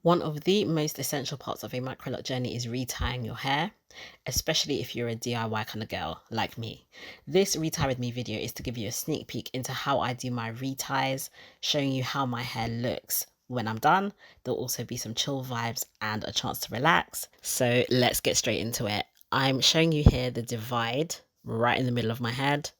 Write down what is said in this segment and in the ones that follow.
One of the most essential parts of a microlock journey is retying your hair, especially if you're a DIY kind of girl like me. This retie with me video is to give you a sneak peek into how I do my reties, showing you how my hair looks when I'm done. There'll also be some chill vibes and a chance to relax. So let's get straight into it. I'm showing you here the divide right in the middle of my head.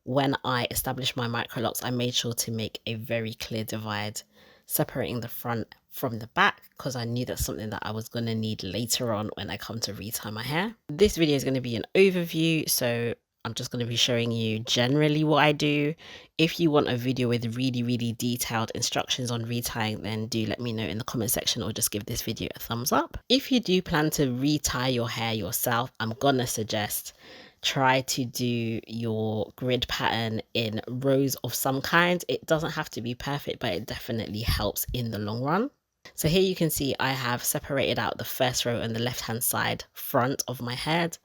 When I established my microlocs, I made sure to make a very clear divide, separating the front from the back, because I knew that's something that I was going to need later on when I come to retie my hair. This video is going to be an overview, so I'm just going to be showing you generally what I do. If you want a video with really detailed instructions on retying, then do let me know in the comment section or just give this video a thumbs up. If you do plan to retie your hair yourself, I'm going to suggest try to do your grid pattern in rows of some kind. It doesn't have to be perfect, but it definitely helps in the long run. So here you can see I have separated out the first row on the left hand side front of my head,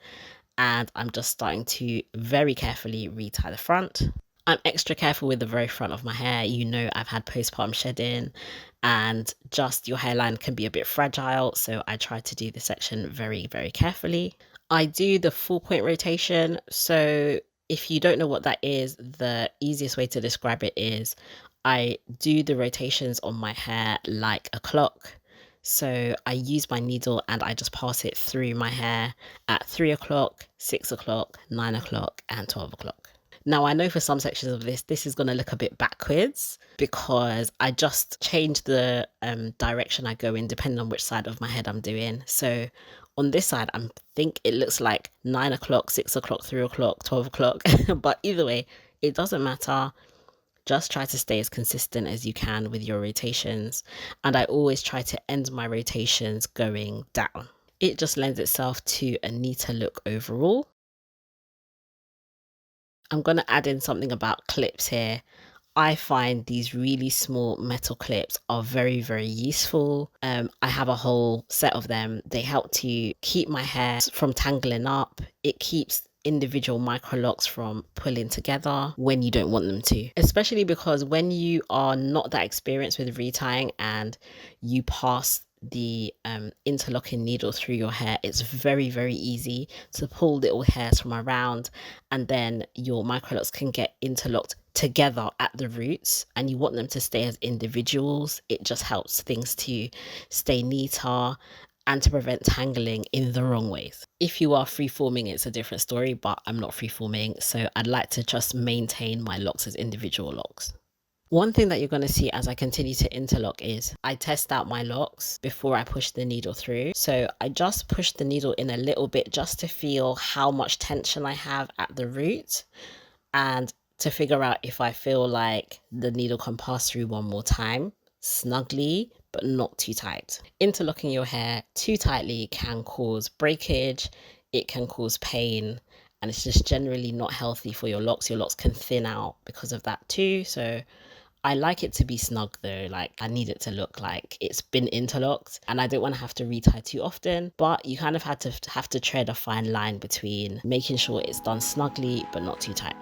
and I'm just starting to very carefully retie the front. I'm extra careful with the very front of my hair. You know, I've had postpartum shedding and just your hairline can be a bit fragile, so I try to do this section very carefully. I do the 4-point rotation. So if you don't know what that is, the easiest way to describe it is I do the rotations on my hair like a clock. So I use my needle and I just pass it through my hair at 3 o'clock, 6 o'clock, 9 o'clock, and 12 o'clock. Now, I know for some sections of this is going to look a bit backwards because I just change the direction I go in depending on which side of my head I'm doing. So on this side, I think it looks like 9 o'clock, 6 o'clock, 3 o'clock, 12 o'clock. But either way, it doesn't matter. Just try to stay as consistent as you can with your rotations. And I always try to end my rotations going down. It just lends itself to a neater look overall. I'm going to add in something about clips here. I find these really small metal clips are very useful. I have a whole set of them. They help to keep my hair from tangling up. It keeps individual microlocs from pulling together when you don't want them to, especially because when you are not that experienced with retying and you pass the interlocking needle through your hair, it's very easy to pull little hairs from around, and then your microlocs can get interlocked together at the roots, and you want them to stay as individuals. It just helps things to stay neater and to prevent tangling in the wrong ways. If you are free-forming, it's a different story, but I'm not free-forming, so I'd like to just maintain my locks as individual locks. One thing that you're going to see as I continue to interlock is I test out my locks before I push the needle through. So I just push the needle in a little bit just to feel how much tension I have at the root and to figure out if I feel like the needle can pass through one more time snugly, but not too tight. Interlocking your hair too tightly can cause breakage, it can cause pain, and it's just generally not healthy for your locks. Your locks can thin out because of that too. So I like it to be snug though. Like, I need it to look like it's been interlocked, and I don't want to have to retie too often, but you kind of have to tread a fine line between making sure it's done snugly but not too tight.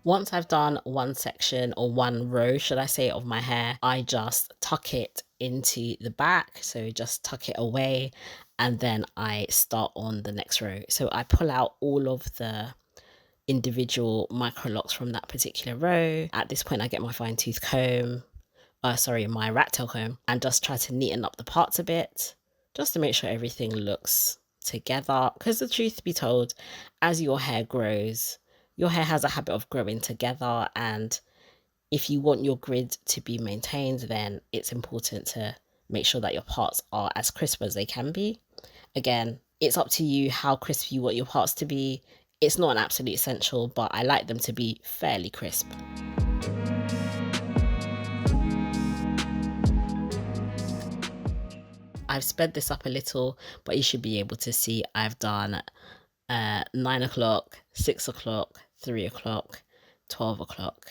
Once I've done one section, or one row, should I say, of my hair, I just tuck it into the back. So just tuck it away, and then I start on the next row. So I pull out all of the individual microlocs from that particular row. At this point, I get my fine tooth comb, my Rattail comb, and just try to neaten up the parts a bit. just to make sure everything looks together. Because the truth be told, as your hair grows, your hair has a habit of growing together, and if you want your grid to be maintained, then it's important to make sure that your parts are as crisp as they can be. Again, it's up to you how crisp you want your parts to be. It's not an absolute essential, but I like them to be fairly crisp. I've sped this up a little, but you should be able to see I've done 9 o'clock, 6 o'clock, 3 o'clock, 12 o'clock.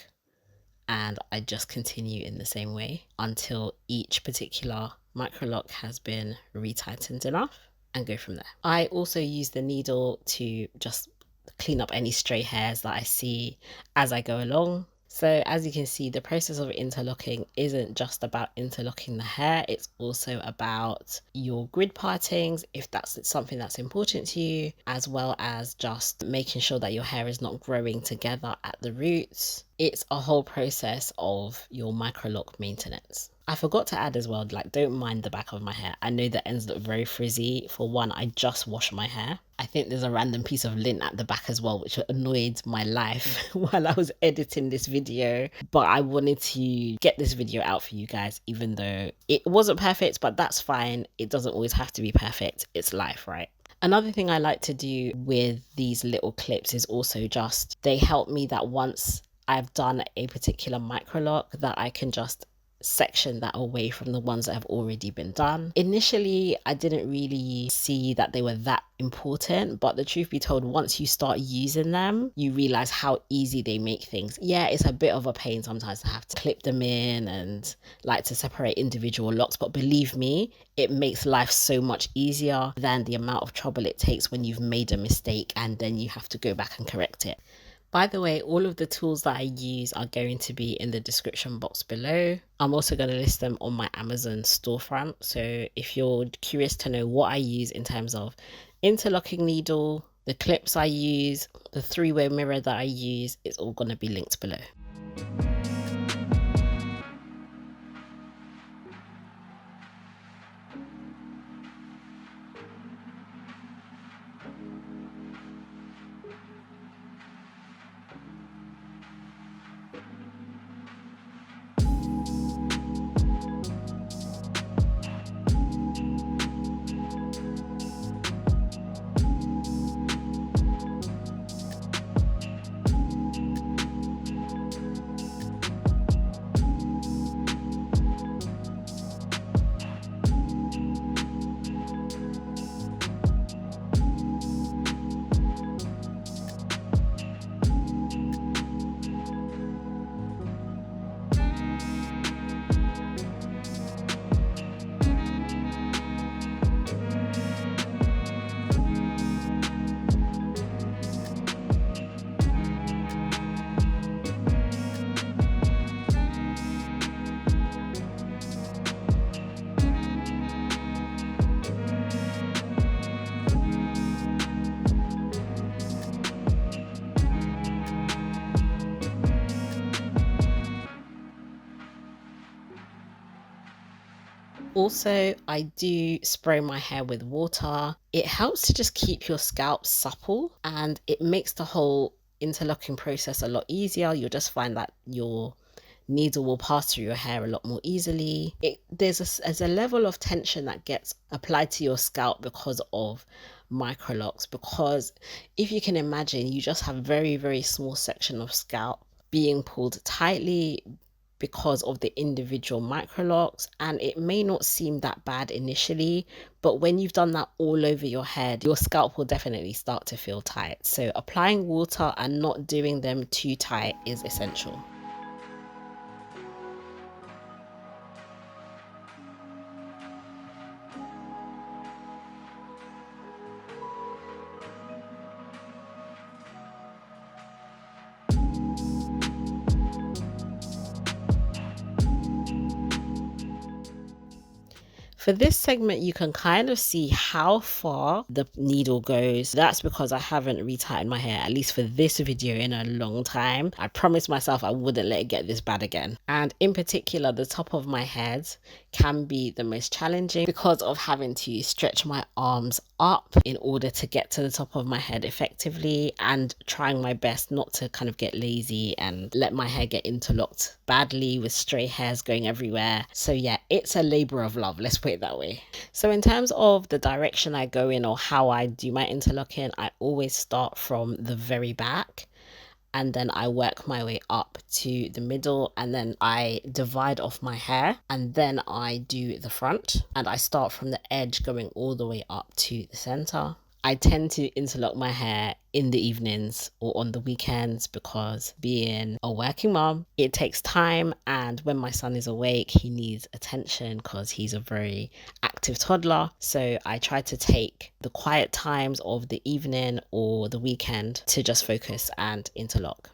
And I just continue in the same way until each particular microlock has been retightened enough, and go from there. I also use the needle to just clean up any stray hairs that I see as I go along. So as you can see, the process of interlocking isn't just about interlocking the hair, it's also about your grid partings, if that's something that's important to you, as well as just making sure that your hair is not growing together at the roots. It's a whole process of your microlock maintenance. I forgot to add as well, like, don't mind the back of my hair. I know the ends look very frizzy. For one, I just wash my hair. I think there's a random piece of lint at the back as well, which annoyed my life while I was editing this video. But I wanted to get this video out for you guys, even though it wasn't perfect, but that's fine. It doesn't always have to be perfect. It's life, right? Another thing I like to do with these little clips is also just, they help me that once I've done a particular microlock, that I can just section that away from the ones that have already been done. Initially, I didn't really see that they were that important, but the truth be told, once you start using them, you realize how easy they make things. Yeah, it's a bit of a pain sometimes to have to clip them in and like to separate individual locks, but believe me, it makes life so much easier than the amount of trouble it takes when you've made a mistake and then you have to go back and correct it. By the way, all of the tools that I use are going to be in the description box below. I'm also going to list them on my Amazon storefront. So if you're curious to know what I use in terms of interlocking needle, the clips I use, the three-way mirror that I use, it's all going to be linked below. Also, I do spray my hair with water. It helps to just keep your scalp supple, and it makes the whole interlocking process a lot easier. You'll just find that your needle will pass through your hair a lot more easily. There's a level of tension that gets applied to your scalp because of microlocks, because if you can imagine, you just have very, very small section of scalp being pulled tightly because of the individual microlocks, and it may not seem that bad initially, but when you've done that all over your head, your scalp will definitely start to feel tight. So applying water and not doing them too tight is essential. For this segment, you can kind of see how far the needle goes. That's because I haven't retightened my hair, at least for this video, in a long time. I promised myself I wouldn't let it get this bad again. And in particular, the top of my head can be the most challenging because of having to stretch my arms up in order to get to the top of my head effectively, and trying my best not to kind of get lazy and let my hair get interlocked badly with stray hairs going everywhere. So yeah, it's a labor of love, let's put it that way. So in terms of the direction I go in or how I do my interlocking, I always start from the very back and then I work my way up to the middle, and then I divide off my hair, and then I do the front, and I start from the edge going all the way up to the center. I tend to interlock my hair in the evenings or on the weekends because, being a working mom, it takes time, and when my son is awake, he needs attention because he's a very active toddler. So I try to take the quiet times of the evening or the weekend to just focus and interlock.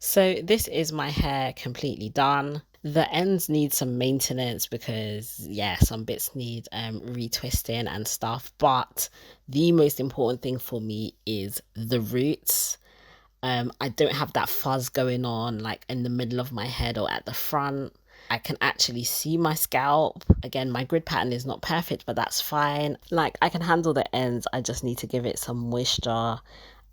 So this is my hair completely done. The ends need some maintenance because, yeah, some bits need retwisting and stuff, but the most important thing for me is the roots. I don't have that fuzz going on like in the middle of my head or at the front. I can actually see my scalp. Again, my grid pattern is not perfect, but that's fine. Like, I can handle the ends. I just need to give it some moisture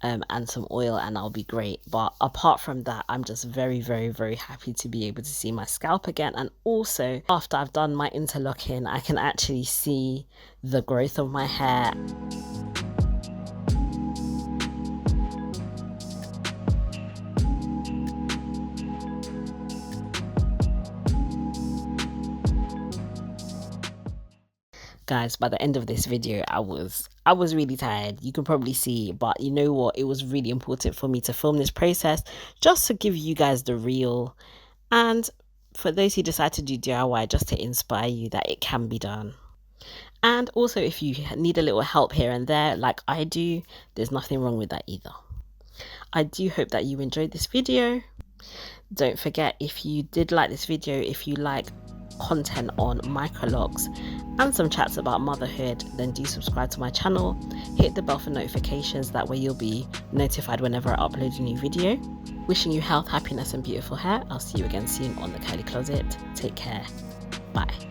and some oil, and I'll be great. But apart from that, I'm just very, very, very happy to be able to see my scalp again. And also, after I've done my interlocking, I can actually see the growth of my hair. Guys, by the end of this video, I was really tired. You can probably see, but you know what? It was really important for me to film this process just to give you guys the real, and for those who decide to do DIY, just to inspire you that it can be done. And also, if you need a little help here and there like I do, there's nothing wrong with that either. I do hope that you enjoyed this video. Don't forget, if you did like this video, if you like content on Microlocs and some chats about motherhood, then do subscribe to my channel. Hit the bell for notifications, that way you'll be notified whenever I upload a new video. Wishing you health, happiness and beautiful hair. I'll see you again soon on the Curly Closet. Take care. Bye.